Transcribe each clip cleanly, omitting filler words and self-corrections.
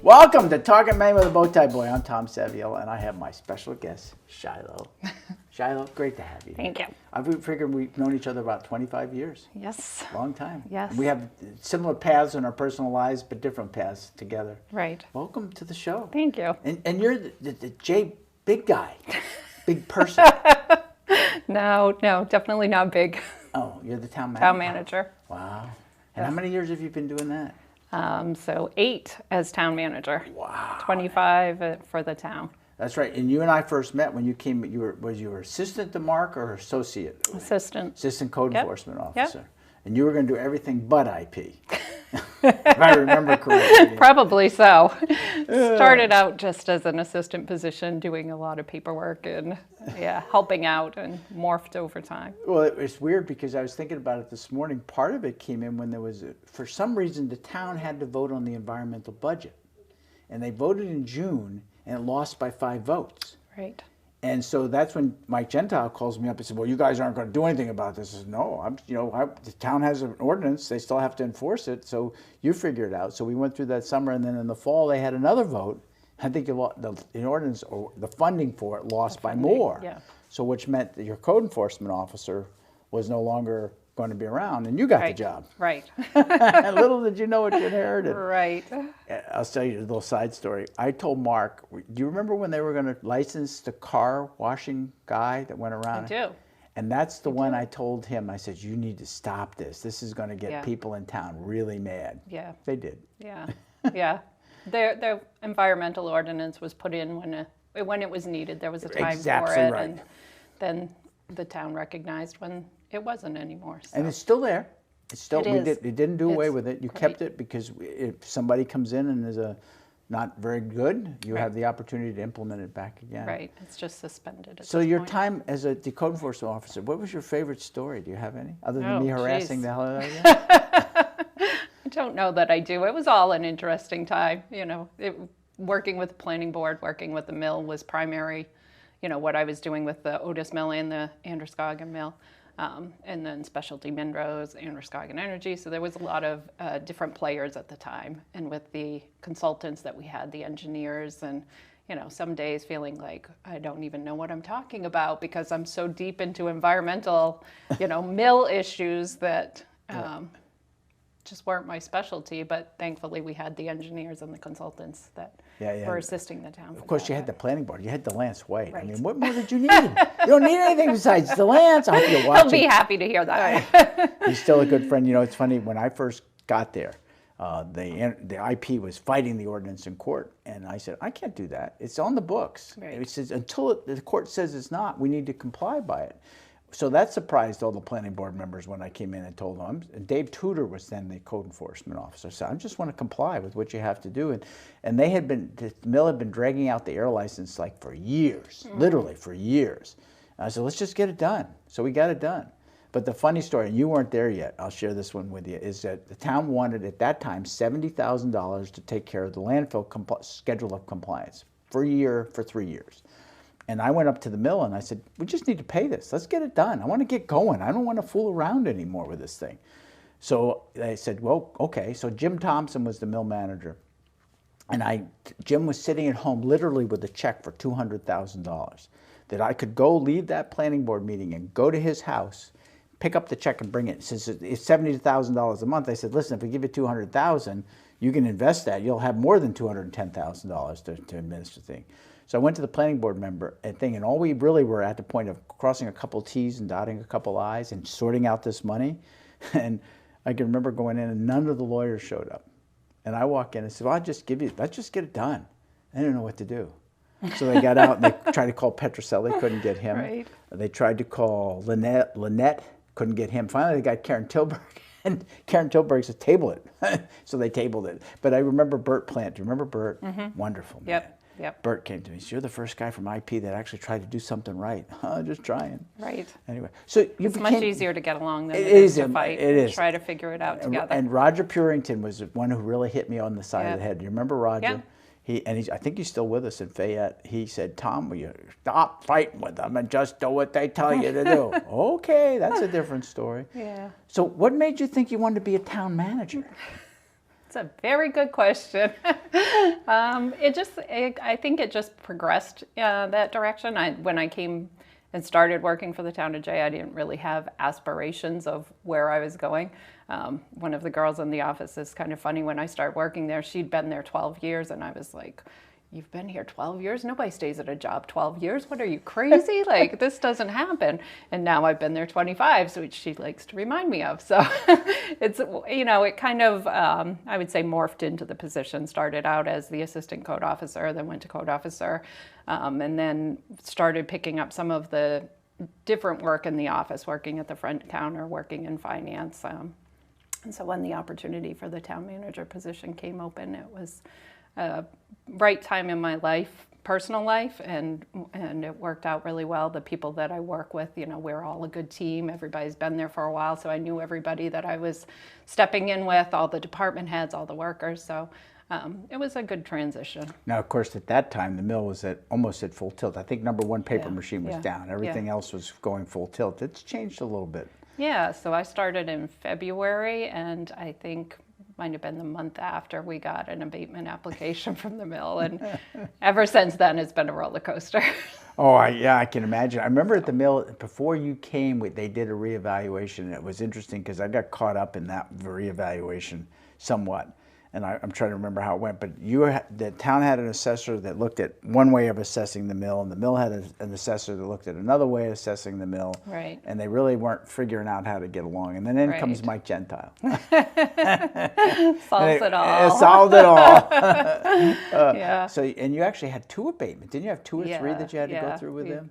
Welcome to Talkin Maine with a Bowtie Boy. I'm Tom Saviola, and I have my special guest, Shiloh. Shiloh, great to have you. Thank you. I figured we've known each other about 25 years. Yes. Long time. Yes. And we have similar paths in our personal lives, but different paths together. Right. Welcome to the show. Thank you. And you're the Jay big guy, big person. No, definitely not big. Oh, you're the town manager? Town manager. Wow. And how many years have you been doing that? So 8 as town manager. Wow. 25 for the town. That's right. And you and I first met when you came. You were assistant to Mark or associate? Assistant code Yep. enforcement officer. Yep. And you were going to do everything but IP, if I remember correctly. Probably so. Started out just as an assistant position, doing a lot of paperwork and helping out, and morphed over time. Well, it's weird because I was thinking about it this morning. Part of it came in when there was, for some reason, the town had to vote on the environmental budget. And they voted in June, and it lost by 5 votes. Right. And so that's when Mike Gentile calls me up and said, "Well, you guys aren't going to do anything about this." I said, "No, the town has an ordinance; they still have to enforce it. So you figure it out." So we went through that summer, and then in the fall they had another vote. I think the ordinance or the funding for it lost by more. Yeah. So which meant that your code enforcement officer was no longer going to be around, and you got the job. Right. And little did you know what you inherited. Right. I'll tell you a little side story. I told Mark, do you remember when they were going to license the car washing guy that went around? I do. And that's the one I told him. I said, you need to stop this. This is going to get people in town really mad. Yeah. They did. Yeah. Yeah. Their environmental ordinance was put in when it was needed. There was a time for it. Right. And then the town recognized when it wasn't anymore. So. And it's still there. It's still. It is. They didn't do away with it. You kept it because if somebody comes in and is not very good, you have the opportunity to implement it back again. Right. It's just suspended. So your time as a code enforcement officer, what was your favorite story? Do you have any other than me harassing the hell out of you? I don't know that I do. It was all an interesting time. Working with the planning board, working with the mill was primary. What I was doing with the Otis Mill and the Androscoggin Mill. And then Specialty Minrose, Androscoggin Energy. So there was a lot of different players at the time. And with the consultants that we had, the engineers, and some days feeling like I don't even know what I'm talking about because I'm so deep into environmental, mill issues that just weren't my specialty. But thankfully we had the engineers and the consultants that were assisting the town. Of course, you had the planning board. You had Delance White. Right. I mean, what more did you need? You don't need anything besides Delance. I hope you're watching. I'll be happy to hear that. He's still a good friend. It's funny, when I first got there, the IP was fighting the ordinance in court. And I said, I can't do that. It's on the books. Right. It says, until the court says it's not, we need to comply by it. So that surprised all the planning board members when I came in and told them. Dave Tudor was then the code enforcement officer. So I just want to comply with what you have to do. And the mill had been dragging out the air license like for years, literally for years. And I said, let's just get it done. So we got it done. But the funny story, and you weren't there yet, I'll share this one with you, is that the town wanted at that time $70,000 to take care of the landfill schedule of compliance for 3 years. And I went up to the mill and I said, we just need to pay this. Let's get it done. I want to get going. I don't want to fool around anymore with this thing. So they said, well, okay. So Jim Thompson was the mill manager. And Jim was sitting at home literally with a check for $200,000 that I could go leave that planning board meeting and go to his house, pick up the check and bring it. Since it's $70,000 a month, I said, listen, if we give you $200,000, you can invest that. You'll have more than $210,000 to administer the thing. So I went to the planning board member thing, and all we really were at the point of crossing a couple T's and dotting a couple I's and sorting out this money. And I can remember going in, and none of the lawyers showed up. And I walk in and said, well, let's just get it done. I didn't know what to do. So they got out and they tried to call Petroselli, couldn't get him. Right. They tried to call Lynette, couldn't get him. Finally, they got Karen Tilburg. And Karen Tilburg said, table it. So they tabled it. But I remember Bert Plant. Do you remember Bert? Mm-hmm. Wonderful man. Yep. Bert came to me. So you're the first guy from IP that actually tried to do something right. Just trying. Right. Anyway, so it's much easier to get along than it is to fight. It is. Try to figure it out together. And Roger Purington was the one who really hit me on the side of the head. Do you remember Roger? Yeah. I think he's still with us in Fayette. He said, Tom, will you stop fighting with them and just do what they tell you to do? Okay, that's a different story. Yeah. So what made you think you wanted to be a town manager? It's a very good question. I think it just progressed that direction. When I came and started working for the town of Jay, I didn't really have aspirations of where I was going. One of the girls in the office is kind of funny. When I started working there, she'd been there 12 years, and I was like, "You've been here 12 years? Nobody stays at a job 12 years. What are you, crazy? Like, this doesn't happen." And now I've been there 25, so which she likes to remind me of. So it's, it kind of, I would say, morphed into the position. Started out as the assistant code officer, then went to code officer, and then started picking up some of the different work in the office, working at the front counter, working in finance. And so when the opportunity for the town manager position came open, it was right time in my life, personal life, and it worked out really well. The people that I work with, we're all a good team. Everybody's been there for a while, so I knew everybody that I was stepping in with, all the department heads, all the workers. So it was a good transition. Now, of course, at that time, the mill was almost at full tilt. I think number one paper machine was down. Everything else was going full tilt. It's changed a little bit. Yeah, so I started in February, and I think might have been the month after we got an abatement application from the mill, and ever since then it's been a roller coaster. Oh, I can imagine. I remember at the mill, before you came, they did a reevaluation. It was interesting because I got caught up in that reevaluation somewhat. And I'm trying to remember how it went, but the town had an assessor that looked at one way of assessing the mill, and the mill had an assessor that looked at another way of assessing the mill. Right. And they really weren't figuring out how to get along. And then in comes Mike Gentile. Solves it all. It solved it all. Yeah. So, and you actually had 2 abatements. Didn't you have 2 or 3 that you had to go through with them?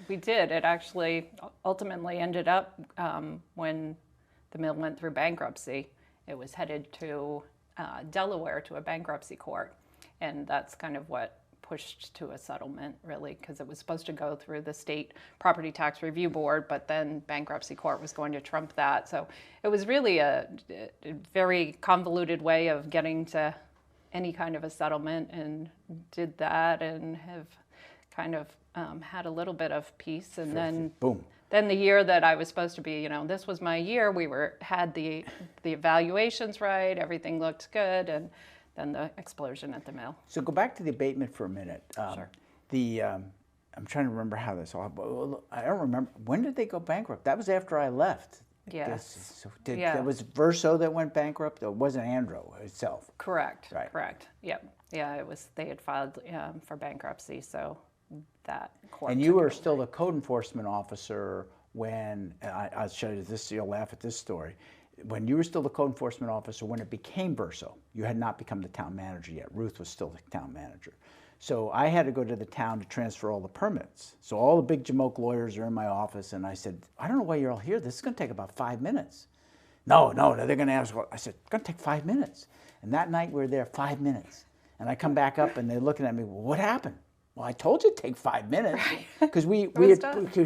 We did. It actually ultimately ended up when the mill went through bankruptcy. It was headed to Delaware to a bankruptcy court, and that's kind of what pushed to a settlement, really, because it was supposed to go through the state property tax review board, but then bankruptcy court was going to trump that. So it was really a very convoluted way of getting to any kind of a settlement, and did that, and have kind of had a little bit of peace. And then boom. Then the year that I was supposed to be, this was my year. We had the evaluations right. Everything looked good, and then the explosion at the mill. So go back to the abatement for a minute. Sure. I'm trying to remember how this all. I don't remember. When did they go bankrupt? That was after I left. Yes. So it was Verso that went bankrupt. It wasn't Andro itself. Correct. Right. Correct. Yep. Yeah. It was. They had filed for bankruptcy, so that court. And you were still the code enforcement officer when I'll show you this. You'll laugh at this story. When you were still the code enforcement officer, when it became Verso, you had not become the town manager yet. Ruth was still the town manager. So I had to go to the town to transfer all the permits. So all the big Jamoke lawyers are in my office, and I said, "I don't know why you're all here. This is going to take about 5 minutes." No, they're going to ask. I said, "It's going to take 5 minutes." And that night we were there 5 minutes. And I come back up, and they're looking at me, "Well, what happened?" "Well, I told you it'd take 5 minutes." Because we had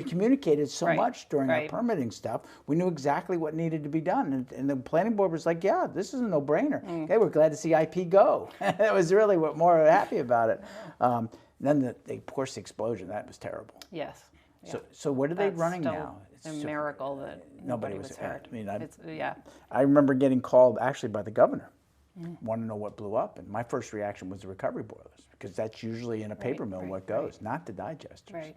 communicated so much during our permitting stuff. We knew exactly what needed to be done. And the planning board was like, "Yeah, this is a no-brainer." Okay, we're glad to see IP go. That was really what more happy about it. Then of course, the explosion, that was terrible. Yes. Yeah. So what are they running now? It's a miracle that nobody was hurt. I remember getting called actually by the governor. Want to know what blew up, and my first reaction was the recovery boilers, because that's usually in a paper mill what goes, not the digesters. Right.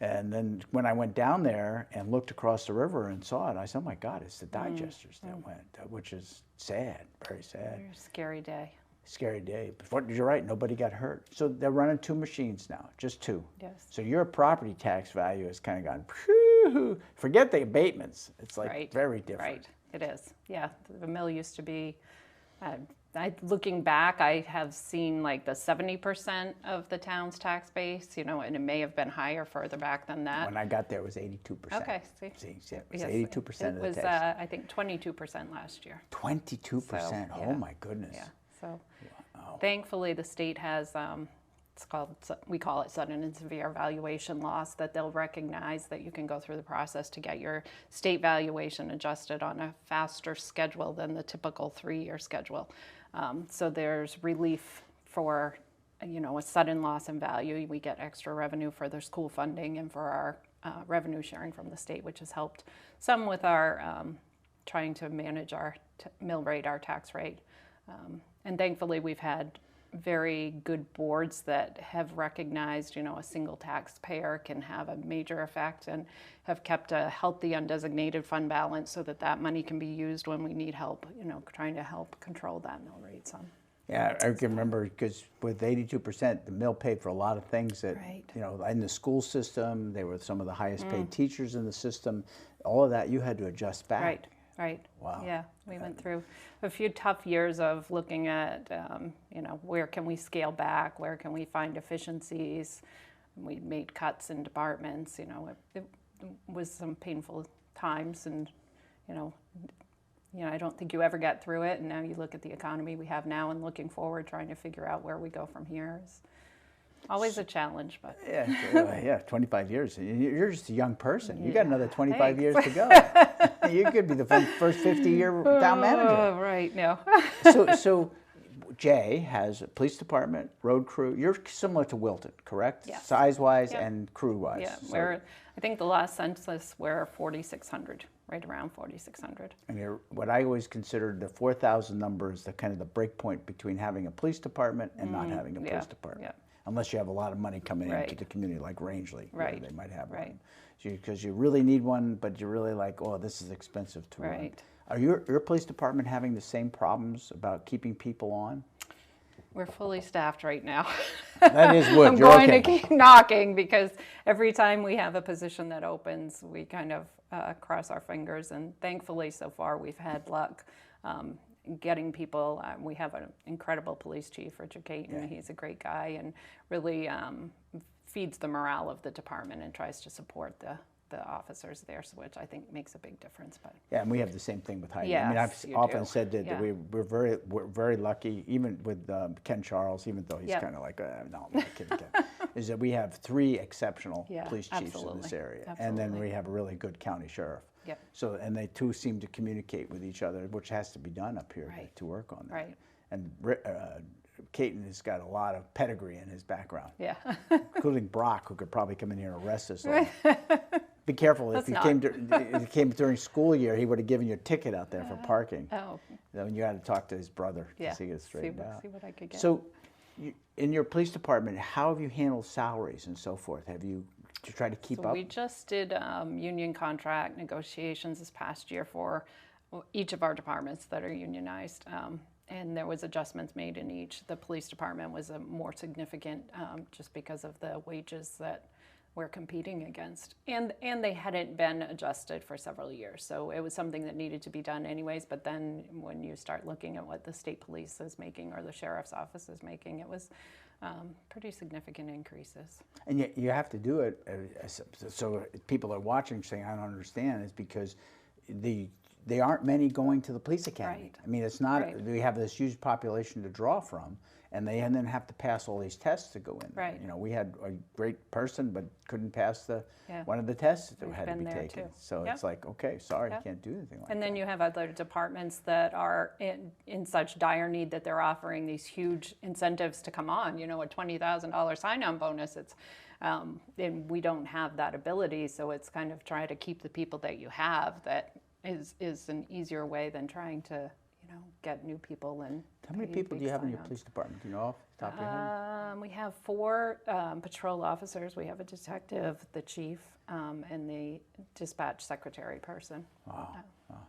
And then when I went down there and looked across the river and saw it, I said, "Oh my God, it's the digesters that went," which is sad, very sad. Scary day. Scary day. But you're right, nobody got hurt. So they're running 2 machines now, just 2. Yes. So your property tax value has kind of gone, phew, forget the abatements. It's like very different. Right, it is. Yeah, the mill used to be, looking back, I have seen like the 70% of the town's tax base, and it may have been higher further back than that. When I got there, it was 82%. Okay, see. It was 82% of the tax. It was, I think, 22% last year. 22%? Oh my goodness. Yeah, so thankfully the state has, we call it sudden and severe valuation loss, that they'll recognize that you can go through the process to get your state valuation adjusted on a faster schedule than the typical 3-year schedule. So there's relief for, a sudden loss in value. We get extra revenue for their school funding and for our revenue sharing from the state, which has helped some with our trying to manage our mill rate, our tax rate. And thankfully, we've had very good boards that have recognized, a single taxpayer can have a major effect, and have kept a healthy undesignated fund balance so that that money can be used when we need help, trying to help control that mill rate some. Yeah, I can remember because with 82%, the mill paid for a lot of things that, Right. In the school system, they were some of the highest paid teachers in the system. All of that you had to adjust back. Right. Wow. Yeah, we went through a few tough years of looking at, where can we scale back? Where can we find efficiencies? We made cuts in departments. It was some painful times, and I don't think you ever get through it. And now you look at the economy we have now, and looking forward, trying to figure out where we go from here is always a challenge. But Yeah, 25 years. You're just a young person. You got another 25 thanks. years to go. You could be the first 50-year town manager. Oh, right, no. So Jay has a police department, road crew. You're similar to Wilton, correct? Yes. Size-wise Yep. and crew-wise. Yeah, So- I think the last census we're 4,600, right around 4,600. And what I always considered the 4,000 number is the kind of the break point between having a police department and not having a police department. yeah. Unless you have a lot of money coming into Right. the community like Rangeley, where Right, they might have right. one. Because you really need one, but you're really like, oh, this is expensive to run. Right. Are your police department having the same problems about keeping people on? We're fully staffed right now. That is wood. I'm You're going okay. to keep knocking, because every time we have a position that opens, we kind of cross our fingers. And thankfully, so far, we've had luck getting people. We have an incredible police chief, Richard Caton. Yeah. He's a great guy, and really feeds the morale of the department and tries to support the officers there, which I think makes a big difference. But Yeah, and we have the same thing with Heidi. I mean, Yes, I've you often do. said that Yeah. we're very lucky, even with Ken Charles, even though he's Yep. kind of like, no, I'm not kidding Ken, is that we have 3 exceptional Yeah, police chiefs in this absolutely. area. And then Absolutely. we have a really good county sheriff. Yep. So, and they too seem to communicate with each other, which has to be done up here Right. to work on that. Right. And Caton has got a lot of pedigree in his background, yeah. including Brock, who could probably come in here and arrest us all. Be careful, if Let's you not. came during school year, he would have given you a ticket out there for parking. Oh, Then you had to talk to his brother yeah. to see it straightened out. See what I could get. So, in your police department, how have you handled salaries and so forth? Have you to try to keep So up? we just did union contract negotiations this past year for each of our departments that are unionized, and there was adjustments made in each. The police department was a more significant, just because of the wages that we're competing against, and they hadn't been adjusted for several years. So it was something that needed to be done anyways. But then when you start looking at what the state police is making or the sheriff's office is making, it was pretty significant increases. And yet you have to do it. So people are watching saying, I don't understand, is because they aren't many going to the police academy. Right. I mean, it's not, Right. we have this huge population to draw from, and they then have to pass all these tests to go in. Right. We had a great person, but couldn't pass Yeah. one of the tests that We've had to been be there taken. too. So Yep. it's like, okay, sorry, Yep. can't do anything like And that. then you have other departments that are in such dire need that they're offering these huge incentives to come on. A $20,000 sign-on bonus. It's and we don't have that ability, so it's kind of try to keep the people that you have. That is an easier way than trying to get new people and. How many pay people do big you have in your sign-ons. police department? Do you know off the top of your head? We have 4 patrol officers. We have a detective, the chief, and the dispatch secretary person. Wow.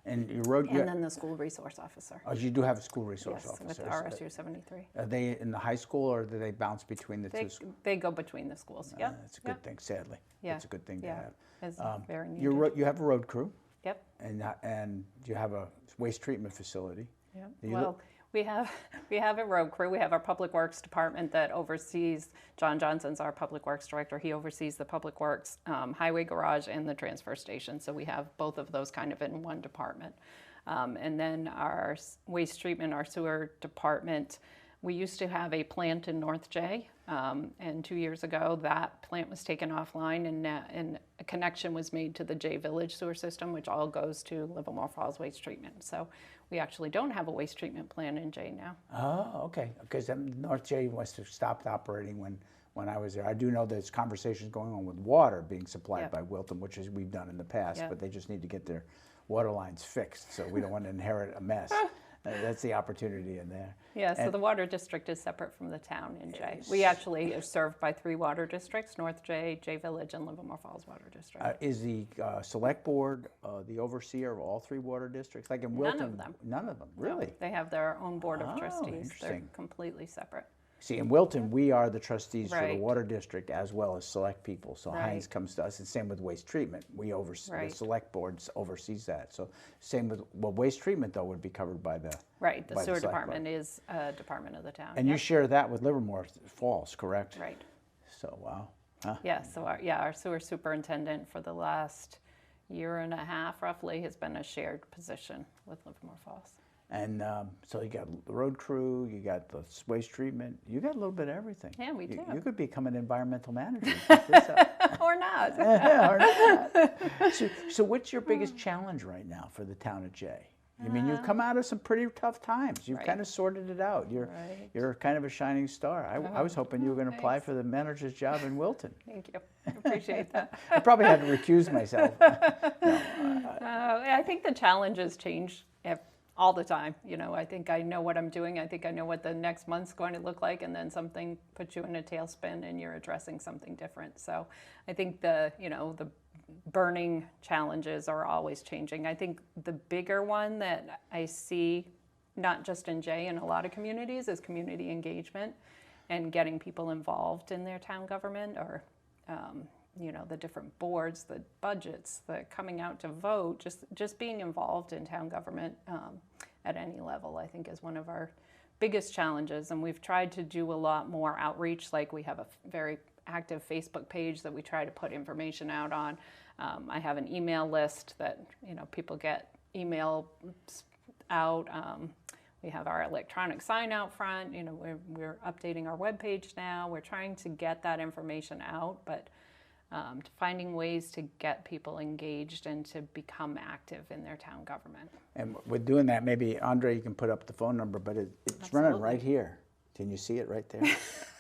And you wrote, And then the school resource officer. you do have a school resource Yes, officer. with RSU 73. Are they in the high school, or do they bounce between the two schools? They go between the schools. Yep. That's a good thing, sadly. Yeah. It's a good thing to Yeah. have. It's very needed. You have a road crew, Yep. and you have a waste treatment facility. Yep. Do you Well, we have a road crew. We have our public works department that oversees. John Johnson's our public works director. He oversees the public works, highway garage, and the transfer station. So we have both of those kind of in one department. And then our waste treatment, our sewer department. We used to have a plant in North Jay, and 2 years ago that plant was taken offline, and a connection was made to the Jay Village sewer system, which all goes to Livermore Falls Waste Treatment. So we actually don't have a waste treatment plant in Jay now. Oh, okay. Because North Jay must have stopped operating when I was there. I do know there's conversations going on with water being supplied Yep. by Wilton, which is we've done in the past, Yep. but they just need to get their water lines fixed, so we don't want to inherit a mess. That's the opportunity in there. Yeah, so And the water district is separate from the town in Jay. We actually are served by 3 water districts: North Jay, Jay Village, and Livermore Falls Water District. is the select board the overseer of all 3 water districts? Like in Wilton? None of them. None of them, No, really? they have their own board of Oh, trustees. They're interesting. completely separate. See, in Wilton, we are the trustees for the Right. water district as well as select people. So Right. Heinz comes to us, and same with waste treatment. We oversee, Right. the select boards oversees that. So same with, well, waste treatment though would be covered by the, Right, the by the sewer select department board. is a department of the town. And you Yep. share that with Livermore Falls, correct? Right. So, wow. Huh? Yeah, so our sewer superintendent for the last year and a half roughly has been a shared position with Livermore Falls. And so you got the road crew, you got the waste treatment, you got a little bit of everything. Yeah, we do. You could become an environmental manager. and pick this up. Or not. Yeah, or not. So what's your biggest challenge right now for the town of Jay? I mean, you've come out of some pretty tough times. You've Right. kind of sorted it out. Right. You're kind of a shining star. I was hoping you were going to apply thanks. for the manager's job in Wilton. Thank you. I appreciate that. I probably had to recuse myself. I think the challenges change all the time. You know, I think I know what I'm doing. I think I know what the next month's going to look like, and then something puts you in a tailspin, and you're addressing something different. So, I think the burning challenges are always changing. I think the bigger one that I see, not just in Jay, in a lot of communities, is community engagement and getting people involved in their town government, or the different boards, the budgets, the coming out to vote, just being involved in town government at any level, I think is one of our biggest challenges. And we've tried to do a lot more outreach. Like, we have a very active Facebook page that we try to put information out on. I have an email list that people get email out. We have our electronic sign out front. We're updating our webpage now. We're trying to get that information out, but finding ways to get people engaged and to become active in their town government. And with doing that, maybe, Andre, you can put up the phone number, but it's running right here. Can you see it right there?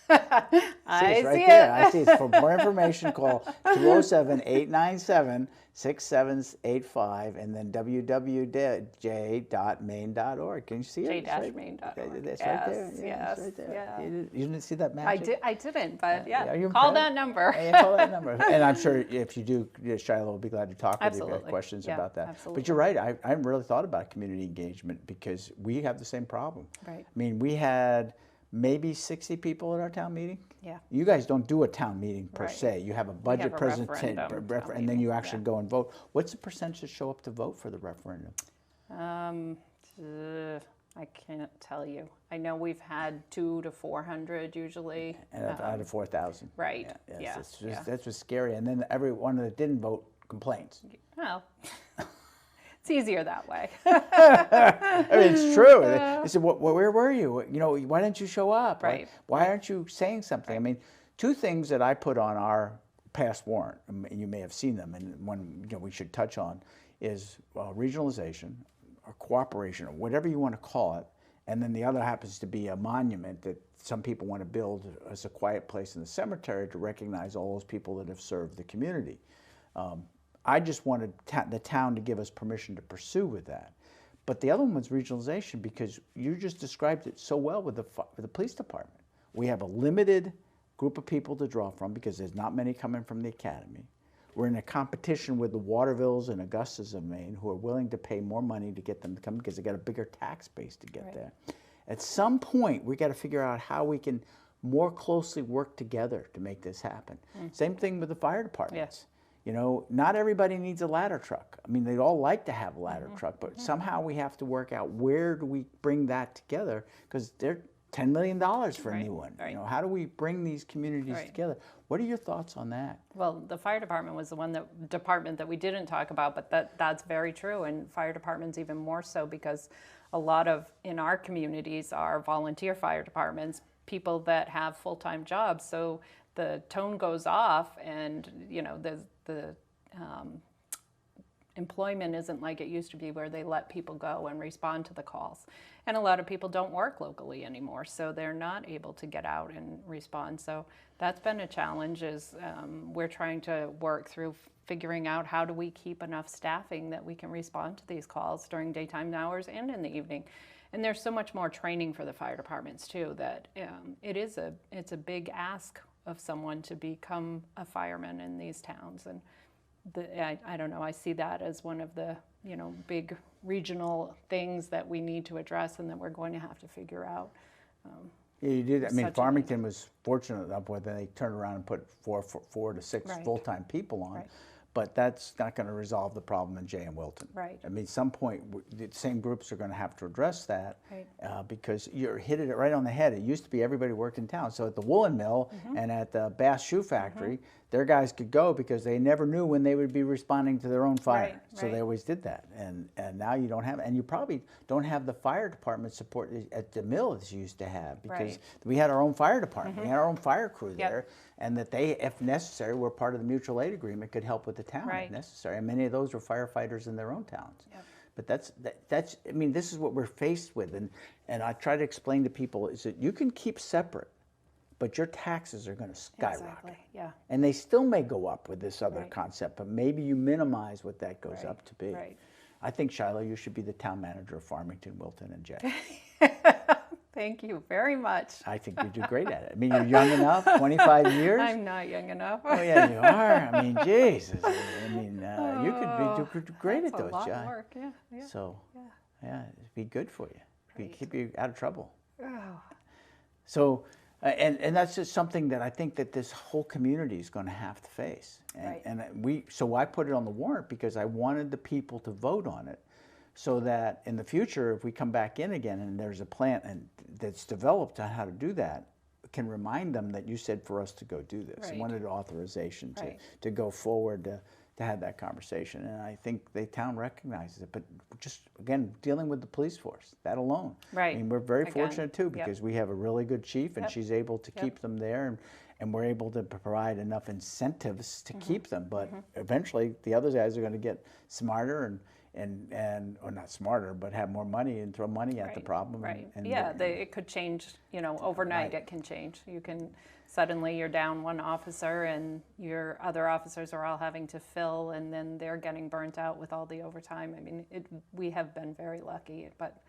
I right see there. it. I see it. For more information, call 207-897-6785 and then www.j.maine.org. Can you see it? J-maine.org. That's right there. Yes, Yeah, it's right there. yeah. You didn't see that magic? I didn't, but Are you call impressed? that number. Yeah, call that number. And I'm sure if you do, Shiloh will be glad to talk with you if you have Absolutely. questions Yeah, about that. absolutely. But you're right. I haven't really thought about community engagement because we have the same problem. Right. I mean, we had maybe 60 people at our town meeting. Yeah. You guys don't do a town meeting per Right. se. You have a budget have a presentation, referendum town and then you meeting, actually yeah. go and vote. What's the percentage that show up to vote for the referendum? I can't tell you. I know we've had 200 to 400 usually. And out of 4,000. Right. Yeah, it's just, yeah. That's what's scary. And then everyone that didn't vote complains. Well, it's easier that way. I mean, it's true. They said, where were you? Why didn't you show up? Right. Why aren't you saying something? I mean, 2 things that I put on our past warrant, and you may have seen them, and one we should touch on, is regionalization or cooperation or whatever you want to call it. And then the other happens to be a monument that some people want to build as a quiet place in the cemetery to recognize all those people that have served the community. I just wanted the town to give us permission to pursue with that. But the other one was regionalization, because you just described it so well with the police department. We have a limited group of people to draw from because there's not many coming from the academy. We're in a competition with the Watervilles and Augustas of Maine, who are willing to pay more money to get them to come because they got a bigger tax base to get there. At some point, we got to figure out how we can more closely work together to make this happen. Same thing with the fire departments. Not everybody needs a ladder truck. I mean, they'd all like to have a ladder truck, but somehow we have to work out where do we bring that together, because they're $10 million for a new one. Right. How do we bring these communities together? What are your thoughts on that? Well, the fire department was the department that we didn't talk about, but that's very true, and fire departments even more so, because a lot of in our communities are volunteer fire departments, people that have full-time jobs. So the tone goes off, and the employment isn't like it used to be where they let people go and respond to the calls. And a lot of people don't work locally anymore, so they're not able to get out and respond. So that's been a challenge, is we're trying to work through figuring out how do we keep enough staffing that we can respond to these calls during daytime hours and in the evening. And there's so much more training for the fire departments too, that it's a big ask of someone to become a fireman in these towns. And I don't know, I see that as one of the, big regional things that we need to address and that we're going to have to figure out. Yeah, you did. I mean, Farmington was fortunate enough where they turned around and put four to six full-time people on. Right. But that's not going to resolve the problem in Jay and Wilton. Right. I mean, at some point, the same groups are going to have to address that, because you're hitting it right on the head. It used to be everybody worked in town. So at the woolen mill and at the Bass Shoe Factory, their guys could go because they never knew when they would be responding to their own fire. So they always did that. And now you don't have, and you probably don't have the fire department support at the mill as you used to have, because we had our own fire department. We had our own fire crew there. And that they, if necessary, were part of the mutual aid agreement, could help with the town if necessary. And many of those were firefighters in their own towns. But that's I mean, this is what we're faced with. And I try to explain to people is that you can keep separate, but your taxes are going to skyrocket. And they still may go up with this other concept, but maybe you minimize what that goes up to be. I think, Shiloh, you should be the town manager of Farmington, Wilton, and Jay. Thank you very much. I think you do great at it. I mean, you're young enough, 25 years. I'm not young enough. Oh, yeah, you are. I mean, Jesus. I mean, you could do great at those jobs. That's a lot of work, So, it'd be good for you. It'd keep you out of trouble. So, and that's just something that I think that this whole community is going to have to face. So I put it on the warrant because I wanted the people to vote on it, so that in the future, if we come back in again and there's a plan that's developed on how to do that, can remind them that you said for us to go do this. I wanted authorization to go forward to have that conversation. And I think the town recognizes it. But just, again, dealing with the police force, that alone. I mean, we're very fortunate, too, because we have a really good chief, and she's able to keep them there. And we're able to provide enough incentives to keep them. But eventually, the other guys are going to get smarter or not smarter, but have more money and throw money at the problem. It could change, overnight it can change. You can, suddenly you're down one officer and your other officers are all having to fill, and then they're getting burnt out with all the overtime. I mean, we have been very lucky, but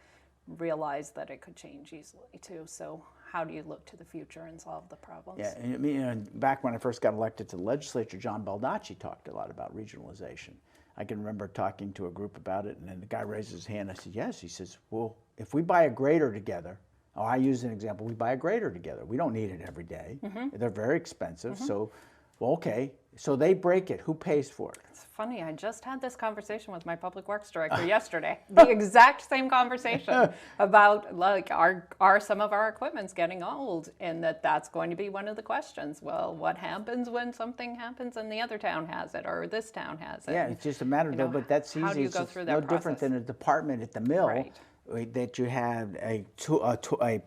realize that it could change easily too. So how do you look to the future and solve the problems? Yeah, I mean, back when I first got elected to the legislature, John Baldacci talked a lot about regionalization. I can remember talking to a group about it, and then the guy raised his hand. I said, yes. He says, well, if we buy a grader together, I use an example, we buy a grader together. We don't need it every day. They're very expensive. So, well, okay. So they break it. Who pays for it? It's funny. I just had this conversation with my public works director yesterday. The exact same conversation about, like, are some of our equipment's getting old, and that's going to be one of the questions. Well, what happens when something happens and the other town has it, or this town has it? Yeah, it's just a matter of, but that's easy. How do you go through that process? No different than a department at the mill. That you had a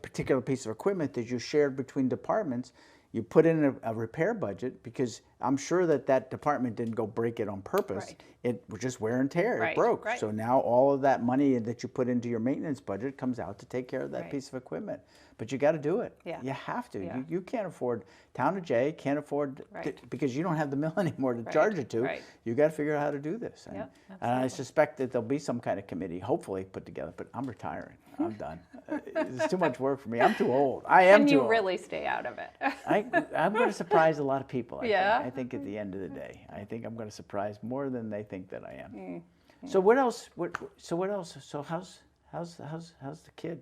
particular piece of equipment that you shared between departments. You put in a repair budget, because I'm sure that department didn't go break it on purpose. It was just wear and tear. It broke. So now all of that money that you put into your maintenance budget comes out to take care of that piece of equipment. But you got to do it. You have to. You can't afford, Town of Jay can't afford, because you don't have the mill anymore to charge it to. You got to figure out how to do this. And I suspect that there'll be some kind of committee, hopefully put together. But I'm retiring. I'm done. It's too much work for me. I'm too old. I am too old. And you really stay out of it. I'm going to surprise a lot of people. I think at the end of the day, I think I'm going to surprise more than they think that I am. So what else? So what else? So how's the kid?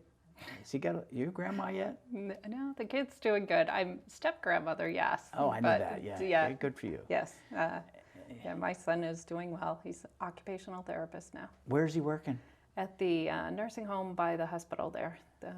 Has he got you grandma yet? No, the kid's doing good. I'm step-grandmother, yes. Oh, I know that, yeah. Good for you. Yes. My son is doing well. He's an occupational therapist now. Where's he working? At the nursing home by the hospital there, the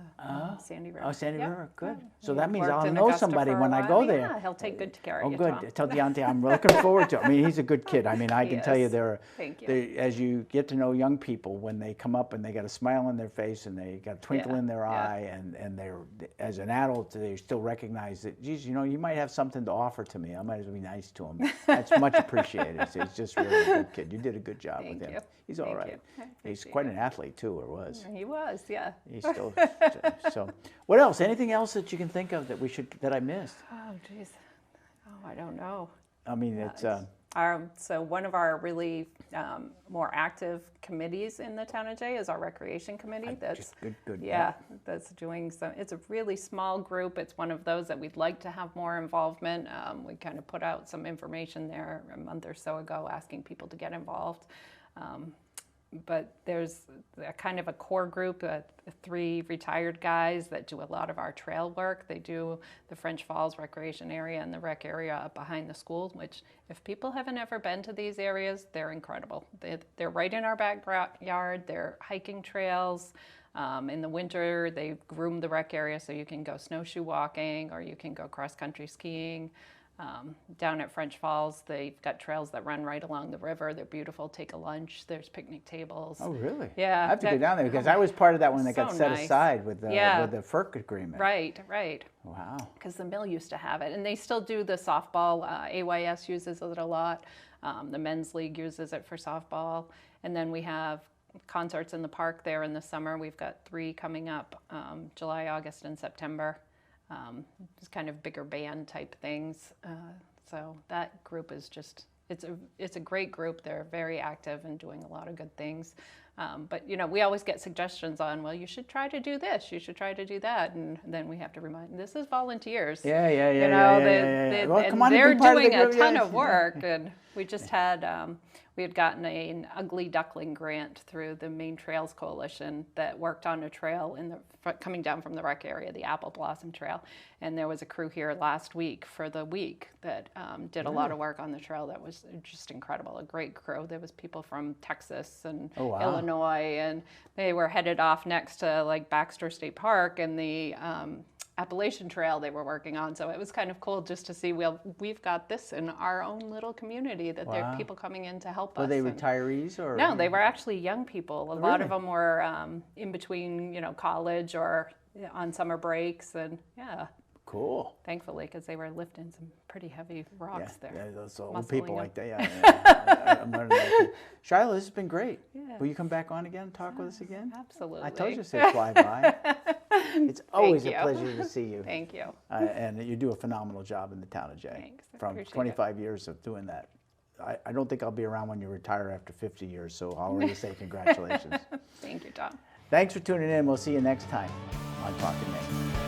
Sandy River. Oh, Sandy Yep. River, good. Yeah. So He that means worked I'll in know Augusta somebody for a when I while. go there. Yeah, he'll take good care of you, good. Tom. Tell Deontay I'm looking forward to it. I mean, he's a good kid. I mean, I can tell you Thank you. as you get to know young people, when they come up and they got a smile on their face and they got a twinkle in their eye, and they're, as an adult, they still recognize that, geez, you might have something to offer to me. I might as well be nice to him. That's much appreciated. He's just really a good kid. You did a good job with him. You. He's all right. He's quite an athlete too, or was. He was, yeah. He's still so. What else? Anything else that you can think of that I missed? Oh, geez. Oh, I don't know. I mean, it's. So one of our really more active committees in the town of Jay is our recreation committee. That's good. Yeah, that's doing some. It's a really small group. It's one of those that we'd like to have more involvement. We kind of put out some information there a month or so ago, asking people to get involved. But there's a kind of a core group, 3 retired guys that do a lot of our trail work. They do the French Falls recreation area and the rec area up behind the school, which if people haven't ever been to these areas, they're incredible. They're right in our backyard. They're hiking trails. In the winter, they groom the rec area so you can go snowshoe walking or you can go cross-country skiing. Down at French Falls, they've got trails that run right along the river. They're beautiful. Take a lunch. There's picnic tables. Oh, really? Yeah. I have to go down there because I was part of that when they got set nice. aside with the FERC agreement. Right. Wow. Because the mill used to have it. And they still do the softball. AYS uses it a lot. The men's league uses it for softball. And then we have concerts in the park there in the summer. We've got 3 coming up, July, August, and September. Just kind of bigger band type things. So that group is just, it's a great group. They're very active and doing a lot of good things. But we always get suggestions on, well, you should try to do this, you should try to do that, and then we have to remind, this is volunteers. Yeah. Well, come on, they're doing a ton of work, and we just had, we had gotten an ugly duckling grant through the Maine Trails Coalition that worked on a trail coming down from the rec area, the Apple Blossom Trail. And there was a crew here last week for the week that did a lot of work on the trail that was just incredible, a great crew. There was people from Texas and Illinois, and they were headed off next to like Baxter State Park and the Appalachian Trail they were working on. So it was kind of cool just to see, we've got this in our own little community, that there are people coming in to help us. Were they retirees or? No, they were actually young people. A lot of them were in between, college or on summer breaks, and Cool. Thankfully, because they were lifting some pretty heavy rocks there. Yeah, those old people like that. I'm learning that too. Shiloh, this has been great. Yeah. Will you come back on again and talk with us again? Absolutely. I told you to say fly by. It's always a pleasure to see you. Thank you. And you do a phenomenal job in the town of Jay. Thanks. From 25 years of doing that. I don't think I'll be around when you retire after 50 years, so I'll already say congratulations. Thank you, Tom. Thanks for tuning in. We'll see you next time on Talkin Maine.